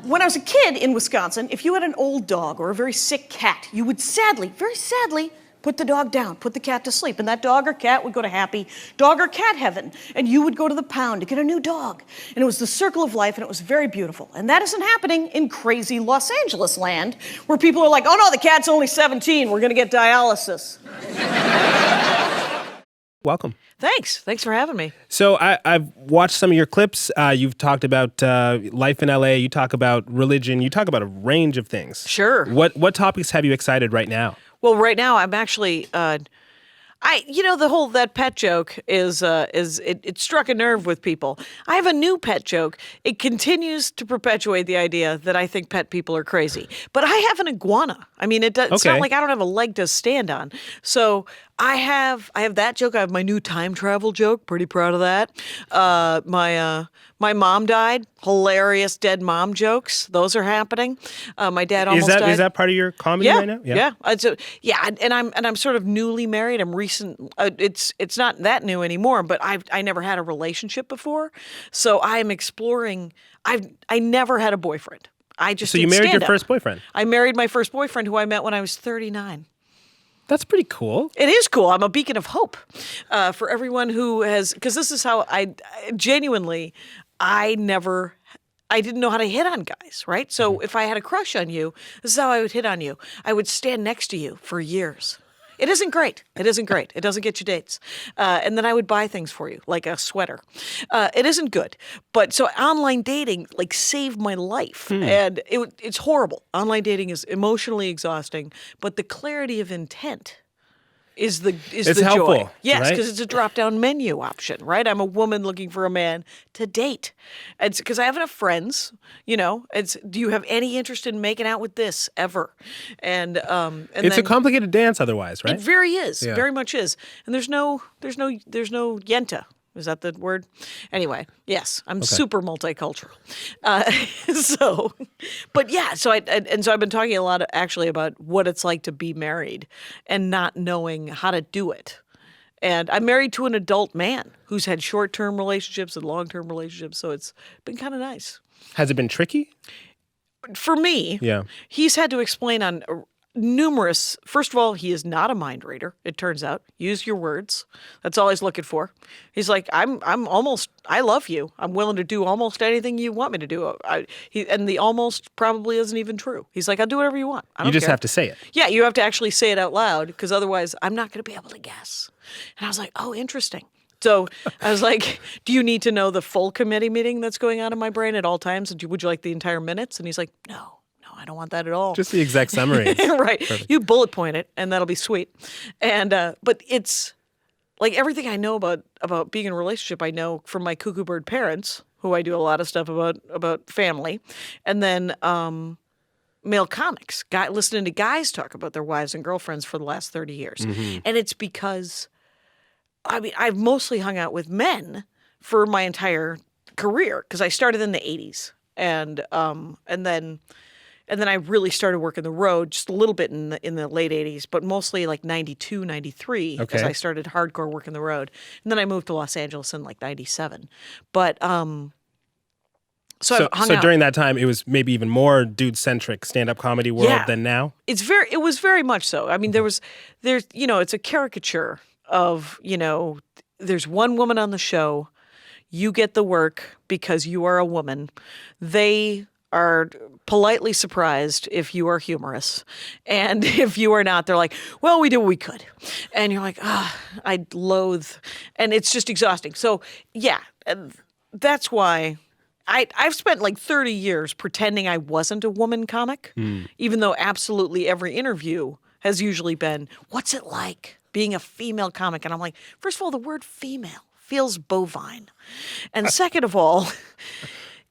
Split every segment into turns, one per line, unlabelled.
When I was a kid in Wisconsin, if you had an old dog or a very sick cat, you would sadly, very sadly, put the dog down, put the cat to sleep, and that dog or cat would go to happy dog or cat heaven, and you would go to the pound to get a new dog. And it was the circle of life, and it was very beautiful. And that isn't happening in crazy Los Angeles land, where people are like, oh no, the cat's only 17, we're gonna get dialysis.
Welcome.
Thanks for having me.
So I've watched some of your clips. You've talked about life in LA. You talk about religion. You talk about a range of things.
Sure.
What topics have you excited right now?
Well, right now I'm actually, that pet joke it struck a nerve with people. I have a new pet joke. It continues to perpetuate the idea that I think pet people are crazy. But I have an iguana. I mean, it's not like I don't have a leg to stand on. So I have that joke. I have my new time travel joke. Pretty proud of that. My mom died. Hilarious dead mom jokes. Those are happening. My dad almost died.
Is that part of your comedy right now?
Yeah. And I'm sort of newly married. I'm recent. It's not that new anymore. But I never had a relationship before, so I'm exploring. I never had a boyfriend.
So you married your first boyfriend?
I married my first boyfriend, who I met when I was 39.
That's pretty cool.
It is cool. I'm a beacon of hope for everyone who has, because this is how I genuinely, I didn't know how to hit on guys, right? So if I had a crush on you, this is how I would hit on you. I would stand next to you for years. It isn't great. It doesn't get you dates. And then I would buy things for you, like a sweater. It isn't good. But so online dating saved my life. And it's horrible. Online dating is emotionally exhausting, but the clarity of intent is the
helpful,
joy. Yes,
right?
because it's a drop-down menu option, right? I'm a woman looking for a man to date. It's because I have enough friends, do you have any interest in making out with this ever? And
it's a complicated dance otherwise, right?
It very much is. And there's no yenta. Is that the word? Anyway, yes, I'm super multicultural. So I've been talking a lot actually about what it's like to be married and not knowing how to do it. And I'm married to an adult man who's had short-term relationships and long-term relationships, so it's been kind of nice.
Has it been tricky?
For me, he's had to explain on numerous. First of all, he is not a mind reader, it turns out. Use your words. That's all he's looking for. He's like, I love you. I'm willing to do almost anything you want me to do. And the almost probably isn't even true. He's like, I'll do whatever you want. I don't
You just
care.
have to say it.
Yeah, you have to actually say it out loud, because otherwise I'm not going to be able to guess. And I was like, oh, interesting. So I was like, do you need to know the full committee meeting that's going on in my brain at all times? Would you like the entire minutes? And he's like, no, I don't want that at all.
Just the exact summary.
Right.
Perfect.
You bullet point it, and that'll be sweet. And but it's like everything I know about being in a relationship, I know from my cuckoo bird parents, who I do a lot of stuff about family, and then male comics, listening to guys talk about their wives and girlfriends for the last 30 years. And it's because, I've mostly hung out with men for my entire career, because I started in the 80s. And then I really started working the road just a little bit in the late 80s, but mostly like 92, 93, as I started hardcore working the road. And then I moved to Los Angeles in like 97. But so
during that time, it was maybe even more dude-centric stand-up comedy world than now?
It was very much so. I mean, there's it's a caricature of, there's one woman on the show, you get the work because you are a woman. They are politely surprised if you are humorous. And if you are not, they're like, well, we did what we could. And you're like, I loathe. And it's just exhausting. So, yeah, that's why I've spent like 30 years pretending I wasn't a woman comic, even though absolutely every interview has usually been, what's it like being a female comic? And I'm like, first of all, the word female feels bovine. And second of all,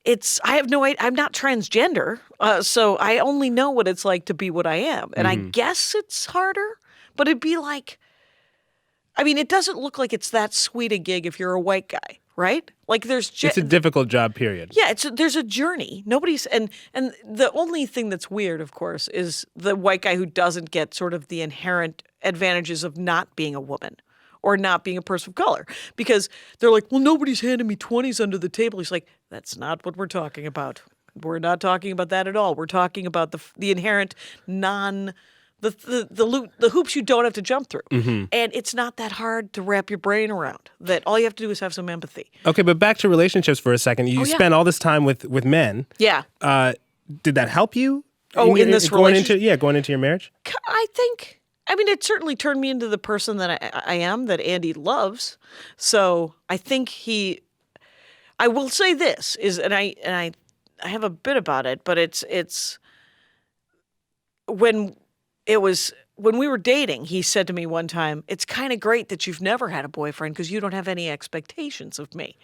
I'm not transgender, so I only know what it's like to be what I am. And I guess it's harder, but it'd be like, it doesn't look like it's that sweet a gig if you're a white guy, right? Like
it's a difficult job, period.
Yeah, there's a journey. And the only thing that's weird, of course, is the white guy who doesn't get sort of the inherent advantages of not being a woman or not being a person of color, because they're like, well, nobody's handing me 20s under the table. He's like, that's not what we're talking about. We're not talking about that at all. We're talking about the inherent the hoops you don't have to jump through. And it's not that hard to wrap your brain around. That all you have to do is have some empathy.
Okay, but back to relationships for a second. You spent all this time with men.
Yeah.
Did that help you?
In this relationship?
Going into your marriage?
I think, it certainly turned me into the person that I am, that Andy loves. So I think I will say this is, and I have a bit about it, but it's when we were dating, he said to me one time, "It's kind of great that you've never had a boyfriend because you don't have any expectations of me."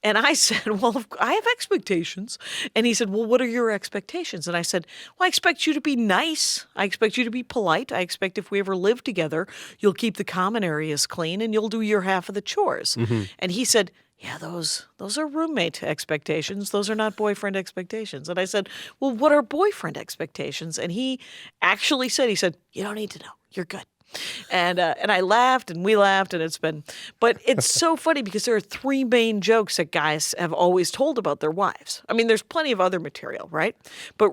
And I said, "Well, I have expectations." And he said, "Well, what are your expectations?" And I said, "Well, I expect you to be nice. I expect you to be polite. I expect if we ever live together, you'll keep the common areas clean and you'll do your half of the chores." And he said, "Yeah, those are roommate expectations. Those are not boyfriend expectations." And I said, "Well, what are boyfriend expectations?" And he actually said, "You don't need to know. You're good." And I laughed and we laughed but it's so funny because there are three main jokes that guys have always told about their wives. There's plenty of other material, right? But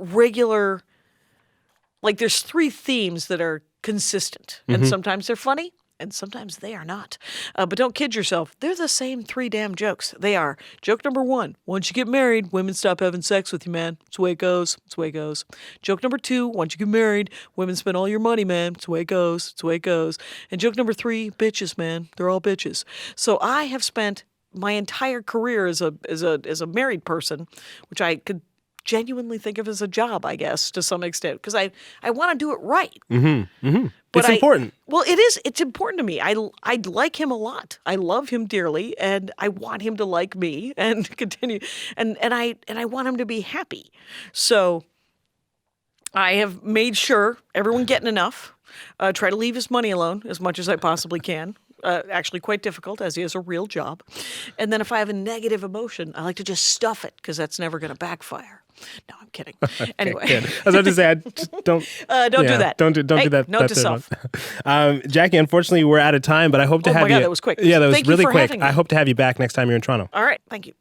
there's three themes that are consistent, and sometimes they're funny. And sometimes they are not. But don't kid yourself. They're the same three damn jokes. They are. Joke number one, once you get married, women stop having sex with you, man. It's the way it goes. It's the way it goes. Joke number two, once you get married, women spend all your money, man. It's the way it goes. It's the way it goes. And joke number three, bitches, man. They're all bitches. So I have spent my entire career as a married person, which I could genuinely think of as a job, I guess, to some extent, because I want to do it right. But
it's important.
Well, it is. It's important to me. I like him a lot. I love him dearly, and I want him to like me and continue. And I want him to be happy. So I have made sure everyone getting enough. Try to leave his money alone as much as I possibly can. Actually quite difficult, as he has a real job. And then if I have a negative emotion, I like to just stuff it because that's never going to backfire. No, I'm kidding. Anyway.
I was about to say, don't
do that.
Don't do that.
Note to self.
Jackie, unfortunately, we're out of time, but I hope to have you.
Oh my God, that was quick.
Yeah, that was
Thank you
really
for
quick.
having me.
I hope to have you back next time you're in Toronto.
All right. Thank you.